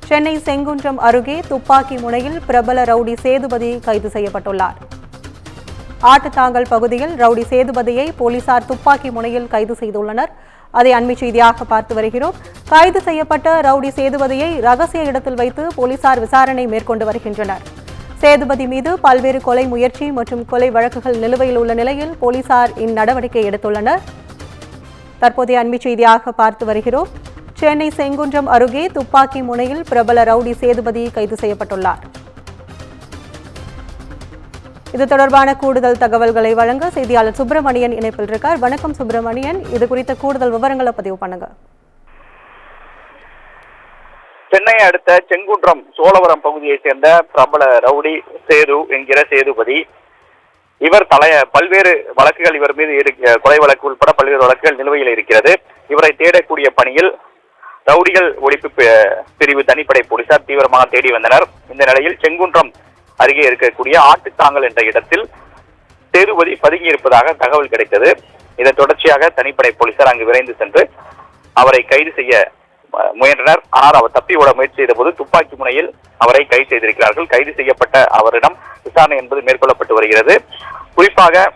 சென்னை செங்குன்றம் அருகே துப்பாக்கி முனையில் பிரபல ரவுடி சேதுபதி கைது செய்யப்பட்டுள்ளார். ஆட்டுத்தாங்கல் பகுதியில் ரவுடி சேதுபதியை போலீசார் துப்பாக்கி முனையில் கைது செய்துள்ளனர். அதை அண்மை செய்தியாக பார்த்து வருகிறோம். கைது செய்யப்பட்ட ரவுடி சேதுபதியை ரகசிய இடத்தில் வைத்து போலீசார் விசாரணை மேற்கொண்டு வருகின்றனர். சேதுபதி மீது பல்வேறு கொலை முயற்சி மற்றும் கொலை வழக்குகள் நிலுவையில் உள்ள நிலையில் போலீசார் இந்நடவடிக்கை எடுத்துள்ளனர். தற்போதைய அண்மை செய்தியாக பார்த்து வருகிறோம். சென்னை செங்குன்றம் அருகே துப்பாக்கி முனையில் பிரபல ரவுடி சேதுபதி கைது செய்யப்பட்டுள்ளார். இது தொடர்பான கூடுதல் தகவல்களை வழங்க செய்தியாளர் சுப்பிரமணியன் இணைப்பில் இருக்கார். வணக்கம் சுப்பிரமணியன், இது குறித்த கூடுதல் விவரங்களை பதிவு பண்ணுங்க. சென்னையை அடுத்த செங்குன்றம் சோழவரம் பகுதியைச் சேர்ந்த பிரபல ரவுடி சேது என்கிற சேதுபதி, இவர் பல்வேறு வழக்குகள் இவர் மீது கொலை வழக்கு உட்பட பல்வேறு வழக்குகள் நிலுவையில் இருக்கிறது. இவரை தேடக்கூடிய பணியில் ரவுடிகள் ஒழிப்பு பிரிவு தனிப்படை போலீசார் தீவிரமாக தேடி வந்தனர். இந்த நிலையில் செங்குன்றம் அருகே இருக்கக்கூடிய ஆட்டுத்தாங்கல் என்ற இடத்தில் சேதுபதி பதுங்கி இருப்பதாக தகவல் கிடைத்தது. இதன் தொடர்ச்சியாக தனிப்படை போலீசார் அங்கு விரைந்து சென்று அவரை கைது செய்ய முயன்றனர். ஆனால் அவர் தப்பி ஓட முயற்சி செய்த போது துப்பாக்கி முனையில் அவரை கைது செய்திருக்கிறார்கள். கைது செய்யப்பட்ட அவரிடம் விசாரணை என்பது மேற்கொள்ளப்பட்டு வருகிறது. குறிப்பாக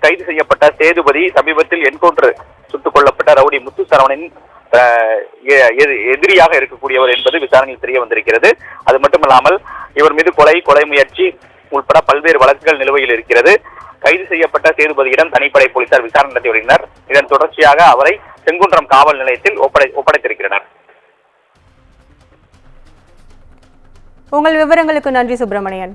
கைது செய்யப்பட்ட சேதுபதி சமீபத்தில் என்கவுண்டர் சுட்டுக் கொல்லப்பட்ட ரவுடி முத்துசரவணின் எதிரியாக இருக்கக்கூடியவர் என்பது விசாரணையில் தெரிய வந்திருக்கிறது. அது மட்டுமல்லாமல் இவர் மீது கொலை முயற்சி உட்பட பல்வேறு வழக்குகள் நிலுவையில் இருக்கிறது. கைது செய்யப்பட்ட சேதுபதியிடம் தனிப்படை போலீசார் விசாரணை நடத்தி வருகின்றனர். இதன் தொடர்ச்சியாக அவரை செங்குன்றம் காவல் நிலையத்தில் ஒப்படைத்திருக்கிறார். உங்கள் விவரங்களுக்கு நன்றி சுப்பிரமணியன்.